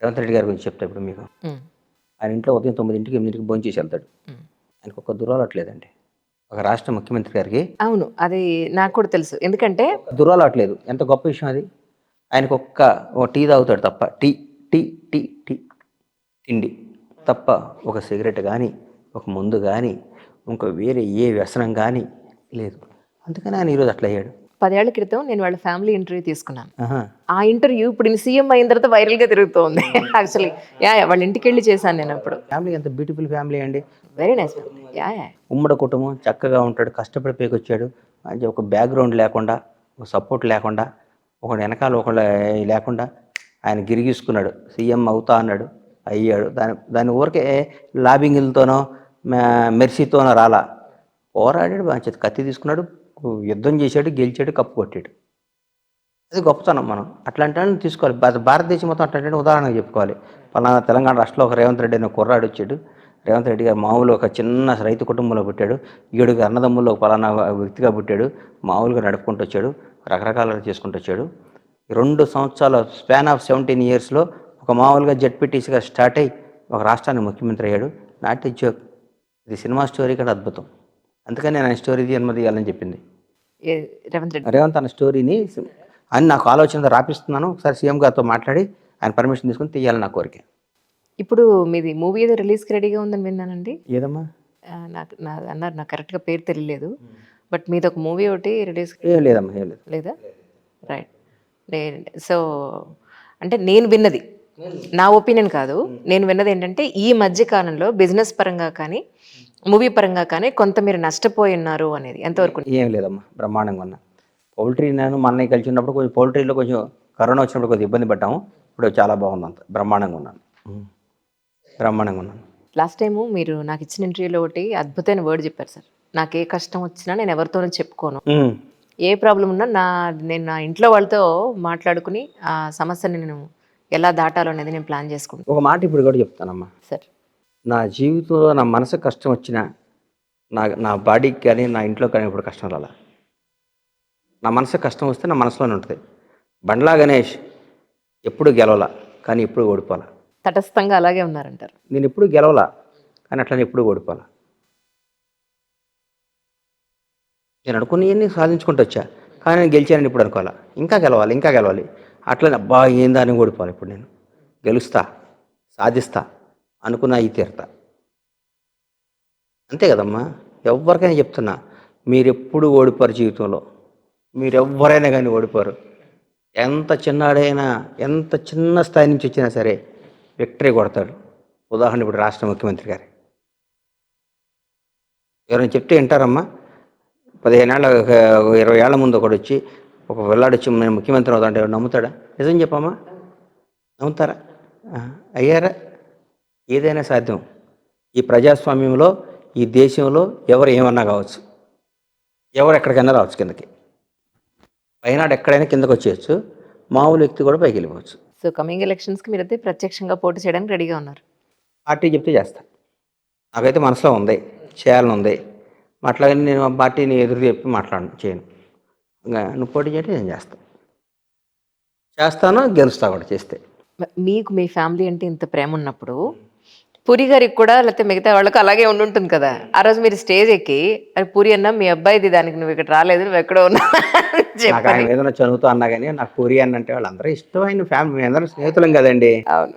రేవంత్ రెడ్డి గారి గురించి చెప్తా ఇప్పుడు మీకు. హ్మ్. ఆయన ఇంట్లో ఉదయం 9కి, 8కి భోంచేసి వెళ్తాడు. హ్మ్. ఆయనకు ఒక్క దురలవాటు లేదండి. ఒక రాష్ట్ర ముఖ్యమంత్రి గారికి అవును. అది నాకు కూడా తెలుసు. ఎందుకంటే ఒక్క దురలవాటు లేదు. ఎంత గొప్ప విషయం అది. ఆయనకు ఒక టీ తాగుతాడు తప్ప. Tea, tea, tea, tea. తిండి తప్ప ఒక సిగరెట్ గానీ, ఒక మందు గానీ, ఇంకో వేరే ఏ వ్యసనం గానీ లేదు. అందుకని ఆయన ఈరోజు అట్లా అయ్యాడు. 10 ఏళ్ల క్రితం నేను వాళ్ళ ఫ్యామిలీ ఇంటర్వ్యూ తీసుకున్నాను. ఆహా! ఆ ఇంటర్వ్యూ ఇప్పుడు సీఎం అయిన తర్వాత వైరల్‌గా తిరుగుతోంది. యాక్చువల్లీ వాళ్ళ ఇంటికెళ్ళి చేశాను నేనప్పుడు. ఫ్యామిలీ ఎంత బ్యూటిఫుల్ ఫ్యామిలీ అండి. Very nice family. యాహ్! ఉమ్మడి కుటుంబం చక్కగా ఉంటాడు. కష్టపడి పైకొచ్చాడు. అంటే ఒక బ్యాక్‌గ్రౌండ్ లేకుండా, ఒక సపోర్ట్ లేకుండా, ఒకడి వెనకాల ఒకళ్ళు లేకుండా ఆయన గిరిగీసుకున్నాడు. సీఎం అవుతా అన్నాడు. అయ్యాడు. దాని ఊరికే లాబింగులతోనో, మెర్సీతోనో రాలా. పోరాడాడు. బాగా కత్తి తీసుకున్నాడు. యుద్ధం చేశాడు. గెలిచాడు. కప్పు కొట్టాడు. అది గొప్పతనం మనం. అట్లాంటి వాళ్ళని తీసుకోవాలి. భారతదేశం మొత్తం అట్లాంటి ఉదాహరణగా చెప్పుకోవాలి. పలానా తెలంగాణ రాష్ట్రంలో ఒక రేవంత్ రెడ్డి అనే కుర్రాడు వచ్చాడు. రేవంత్ రెడ్డి గారు మామూలు ఒక చిన్న రైతు కుటుంబంలో పుట్టాడు. 7 అన్నదమ్ముల్లో పలానా వ్యక్తిగా పుట్టాడు. మామూలుగా నడుపుకుంటూ వచ్చాడు. రకరకాలుగా చేసుకుంటూ వచ్చాడు. 2 సంవత్సరాల స్పాన్ ఆఫ్ 17 ఇయర్స్‌లో ఒక మామూలుగా జెడ్పీటీసీగా స్టార్ట్ అయ్యి ఒక రాష్ట్రానికి ముఖ్యమంత్రి అయ్యాడు. Not a joke. ఇది సినిమా స్టోరీ కంటే అద్భుతం. అందుకని నేను ఆయన స్టోరీ తీయాలని చెప్పింది. రేవంత్ రెడ్డి. రేవంత్ అన్న స్టోరీని అని నాకు ఆలోచనతో రాపిస్తున్నాను. ఒకసారి సీఎం గారితో మాట్లాడి ఆయన పర్మిషన్ తీసుకొని తీయాలని నా కోరిక. ఇప్పుడు మీది మూవీ ఏదో రిలీజ్‌కి రెడీగా ఉందని విన్నానండి. ఏదమ్మా? అన్నారు. నాకు కరెక్ట్‌గా పేరు తెలియలేదు. బట్ మీదొక మూవీ ఒకటి రిలీజ్ ఏం లేదమ్మా. ఏం లేదు. లేదా? రైట్. సో అంటే నేను విన్నది, నా ఒపీనియన్ కాదు. నేను విన్నది ఏంటంటే ఈ మధ్య కాలంలో బిజినెస్ పరంగా కానీ, మూవీ పరంగా కానీ కొంత మీరు నష్టపోయి ఉన్నారు అనేది ఎంతవరకు? ఏం లేదమ్మా. బ్రహ్మాండంగా ఉన్నా. పౌల్ట్రీ నేను మా అన్నయ్య కలిసి ఉన్నప్పుడు కొంచెం పౌల్ట్రీలో కొంచెం కరోనా వచ్చినప్పుడు కొద్దిగా ఇబ్బంది పడ్డాము. ఇప్పుడు చాలా బాగుంది అంత. బ్రహ్మాండంగా ఉన్నాను. బ్రహ్మాండంగా ఉన్నాను. లాస్ట్ టైము మీరు నాకు ఇచ్చిన ఇంటర్వ్యూలో ఒకటి అద్భుతమైన వర్డ్ చెప్పారు సార్. నాకు ఏ కష్టం వచ్చినా నేను ఎవరితోనూ చెప్పుకోను. ఏ ప్రాబ్లం ఉన్నా నేను నా ఇంట్లో వాళ్ళతో మాట్లాడుకుని ఆ సమస్యని నేను ఎలా దాటాలో అనేది నేను ప్లాన్ చేసుకుంటాను. ఒక మాట ఇప్పుడు కూడా చెప్తానమ్మా. సార్, నా జీవితంలో నా మనసు కష్టం వచ్చినా నా బాడీకి కానీ నా ఇంట్లో కానీ ఇప్పుడు కష్టం రాలా. నా మనసు కష్టం వస్తే నా మనసులోనే ఉంటుంది. బండ్లా గణేష్ ఎప్పుడు గెలవలా, కానీ ఎప్పుడు ఓడిపోలా. తటస్థంగా అలాగే ఉన్నారంటారు. నేను ఎప్పుడు గెలవలా, కానీ అట్లనే ఎప్పుడు ఓడిపోలా. నేను అనుకున్నవన్నీ సాధించుకుంటూ వచ్చా, కానీ నేను గెలిచానని ఇప్పుడు అనుకోవాలా. ఇంకా గెలవాలి. అట్లనే అబ్బా ఏందా అని ఓడిపోవాలి. ఇప్పుడు నేను గెలుస్తా, సాధిస్తా, అనుకున్నా ఈ తీరుతా. అంతే కదమ్మా. ఎవరికైనా చెప్తున్నా, మీరెప్పుడు ఓడిపోరు జీవితంలో. మీరెవ్వరైనా కానీ ఓడిపోరు. ఎంత చిన్నాడైనా, ఎంత చిన్న స్థాయి నుంచి వచ్చినా సరే విక్టరీ కొడతాడు. ఉదాహరణ ఇప్పుడు రాష్ట్ర ముఖ్యమంత్రి గారు. ఎవరైనా చెప్తే వింటారమ్మా? 15 ఏళ్ళ 20 ఏళ్ల ముందు ఒకడు వచ్చి ఒక పిల్లాడు వచ్చి నేను ముఖ్యమంత్రి అవుతా అంటే నమ్ముతాడా? నిజం చెప్పమ్మా. నమ్ముతారా? అయ్యారా? ఏదైనా సాధ్యం. ఈ ప్రజాస్వామ్యంలో, ఈ దేశంలో ఎవరు ఏమన్నా కావచ్చు. ఎవరు ఎక్కడికైనా రావచ్చు కిందకి. పైనాడు ఎక్కడైనా కిందకు వచ్చేయచ్చు. మామూలు వ్యక్తి కూడా పైకి వెళ్ళిపోవచ్చు. సో కమింగ్ ఎలక్షన్స్కి మీరైతే ప్రత్యక్షంగా పోటీ చేయడానికి రెడీగా ఉన్నారు. పార్టీ చెప్తే చేస్తా. నాకైతే మనసులో ఉంది, చేయాలని ఉంది. అట్లాగని నేను ఆ పార్టీని ఎదురు చెప్పి చేయను. ఇంకా నువ్వు పోటీ చేయంటే నేను చేస్తాను, గెలుస్తా కూడా చేస్తే. మీకు మీ ఫ్యామిలీ అంటే ఇంత ప్రేమ ఉన్నప్పుడు పూరి గారికి కూడా లేకపోతే మిగతా వాళ్ళకి అలాగే ఉండుంటుంది కదా. ఆ రోజు మీరు స్టేజ్ ఎక్కి అది పూరి అన్న మీ అబ్బాయిది దానికి నువ్వు ఇక్కడ రాలేదు, నువ్వు ఎక్కడో ఉన్నా నాకు ఆయన ఏదైనా చదువుతూ అన్నా కానీ నాకు పూరి అన్న అంటే వాళ్ళందరూ ఇష్టమైన ఫ్యామిలీ. మేము అందరం స్నేహితులం కదండి. అవును.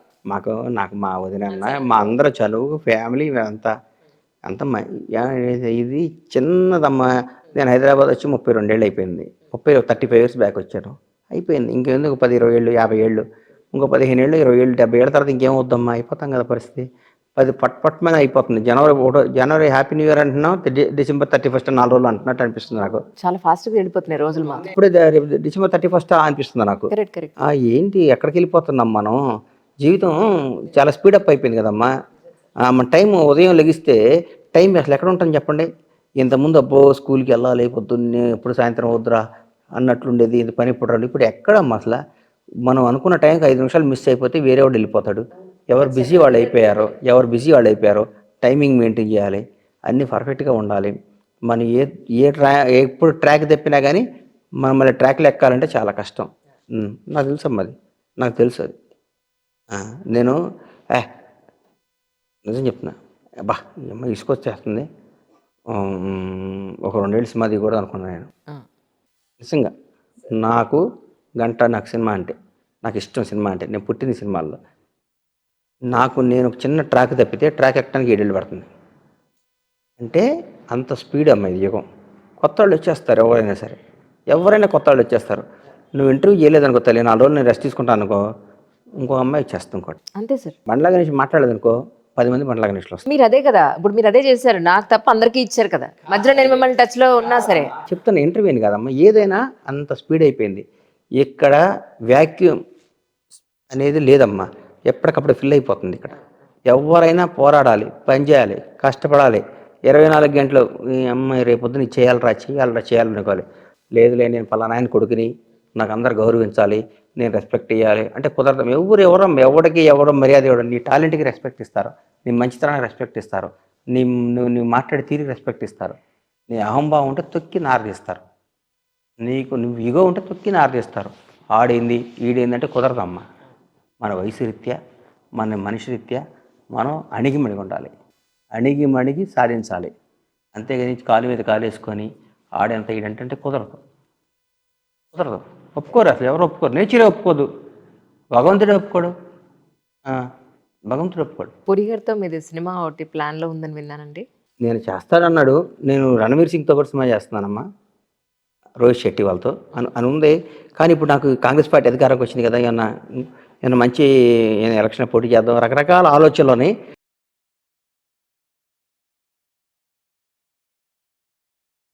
నాకు మా వదిన అన్న, మా అందరూ చదువు ఫ్యామిలీ అంతా ఇది చిన్నదమ్మా. నేను హైదరాబాద్ వచ్చి 32 ఏళ్ళు అయిపోయింది. 35 ఇయర్స్ బ్యాక్ వచ్చాను. అయిపోయింది. ఇంకెందుకు 10, 20 ఏళ్ళు, 50 ఏళ్ళు, ఇంకో 15 ఏళ్ళు, 20 ఏళ్ళు, 70 ఏళ్ళ తర్వాత ఇంకేమవుద్దమ్మా? అయిపోతాం కదా పరిస్థితి. 10 పట్ మీద అయిపోతుంది. జనవరి హ్యాపీ న్యూ ఇయర్ అంటున్నాం, డిసెంబర్ 31 4 రోజులు అంటున్నట్టు అనిపిస్తుంది నాకు. చాలా ఫాస్ట్గా వెళ్ళిపోతున్నాయి రోజులు మాత్రం. ఇప్పుడే డిసెంబర్ 31 అనిపిస్తుంది నాకు. కరెక్ట్. ఏంటి ఎక్కడికి వెళ్ళిపోతున్నాం మనం? జీవితం చాలా స్పీడప్ అయిపోయింది కదమ్మా. మన టైం ఉదయం లెగిస్తే టైం అసలు ఎక్కడ ఉంటుంది చెప్పండి? ఇంతకుముందు అబ్బో స్కూల్కి వెళ్ళాలి పొద్దున్నే, ఎప్పుడు సాయంత్రం వద్దురా అన్నట్లుండేది. ఇది పని ఇప్పుడు ఇప్పుడు ఎక్కడమ్మా అసలు? మనం అనుకున్న టైంకి 5 నిమిషాలు మిస్ అయిపోతే వేరే వాడు వెళ్ళిపోతాడు. ఎవరు బిజీ వాళ్ళు అయిపోయారో టైమింగ్ మెయింటైన్ చేయాలి. అన్నీ పర్ఫెక్ట్గా ఉండాలి. మనం ఎప్పుడు ట్రాక్ తప్పినా కానీ మనం మళ్ళీ ట్రాక్లో ఎక్కాలంటే చాలా కష్టం. నాకు తెలుసమ్మా, అది నాకు తెలుసు. అది ఆ, నేను ఏ నిజం చెప్తున్నా. అబ్బా! ఈ అమ్మాయి ఇసుకొచ్చేస్తుంది. ఒక 2 ఏళ్ళు సినిమా దిగకూడదు అనుకున్నాను నేను. ఆ, నిజంగా. నాకు నాకు సినిమా అంటే. నాకు ఇష్టం సినిమా అంటే. నేను పుట్టింది సినిమాల్లో. నేను ఒక చిన్న ట్రాక్ తప్పితే ట్రాక్ ఎక్కడానికి 7 ఏళ్ళు పడుతుంది. అంటే అంత స్పీడ్ అమ్మా ఇది యుగం. కొత్తోళ్ళు వచ్చేస్తారు ఎవరైనా సరే. ఎవరైనా కొత్తోళ్ళు వచ్చేస్తారు. నువ్వు ఇంటర్వ్యూ చేయలేదనుకో తల్లి, 4 రోజులు నేను రెస్ట్ తీసుకుంటాను అనుకో, ఇంకో అమ్మాయి వచ్చేస్తుంది ఇంకోటి. అంతే సార్. బండ్లా గణేష్ మాట్లాడలేదనుకో 10 మంది బండ్లా గణేష్లు వస్తారు. మీరు అదే కదా, ఇప్పుడు మీరు అదే చేశారు, నాకు తప్ప అందరికీ ఇచ్చారు కదా, మధ్యలో నేను మిమ్మల్ని టచ్ లో ఉన్నా సరే. చెప్తాను ఇంటర్వ్యూని కాదమ్మా, ఏదైనా అంత స్పీడ్ అయిపోయింది. ఇక్కడ వ్యాక్యూమ్ అనేది లేదమ్మా, ఎప్పటికప్పుడు ఫిల్ అయిపోతుంది ఇక్కడ. ఎవరైనా పోరాడాలి, పని చేయాలి, కష్టపడాలి. 24 గంటలు ఈ అమ్మాయి రేపొద్దున ఇది చేయాలనుకోవాలి. లేదులే నేను పలానా ఆయన కొడుకుని, నాకు అందరు గౌరవించాలి, నేను రెస్పెక్ట్ ఇవ్వాలి అంటే కుదరదు. ఎవరికి ఎవరు మర్యాద ఇవ్వడం. నీ టాలెంట్కి రెస్పెక్ట్ ఇస్తారు, నీ మంచితనానికి రెస్పెక్ట్ ఇస్తారు, నువ్వు మాట్లాడే తీరికి రెస్పెక్ట్ ఇస్తారు. నీ అహంభావం ఉంటే తొక్కి నారదీస్తారు. నువ్వు ఇగో ఉంటే తొక్కి నారదీస్తారు. ఆడేంది ఈడేంది అంటే కుదరదమ్మా. మన వయసు రీత్యా, మన మనిషి రీత్యా మనం అణిగిమణిగి ఉండాలి, అణిగిమణిగి సాధించాలి. అంతేగాని కాలు మీద కాలు వేసుకొని ఆడేంత ఈడంటే కుదరదు. ఒప్పుకోరు, అసలు ఎవరు ఒప్పుకోరు. నేచరే ఒప్పుకోదు, భగవంతుడే ఒప్పుకోడు. భగవంతుడు ఒప్పుకోడు. పూరి గారితో మీది సినిమా ఒకటి ప్లాన్ లో ఉందని విన్నానండి. నేను చేస్తానన్నాడు. నేను రణవీర్ సింగ్తో కూడా సినిమా చేస్తున్నానమ్మా, రోహిత్ శెట్టి వాళ్ళతో అని ఉంది. కానీ ఇప్పుడు నాకు కాంగ్రెస్ పార్టీ అధికారంకి వచ్చింది కదా, ఏమన్నా మంచి ఎలక్షన్ పోటీ చేద్దాం, రకరకాల ఆలోచనలోని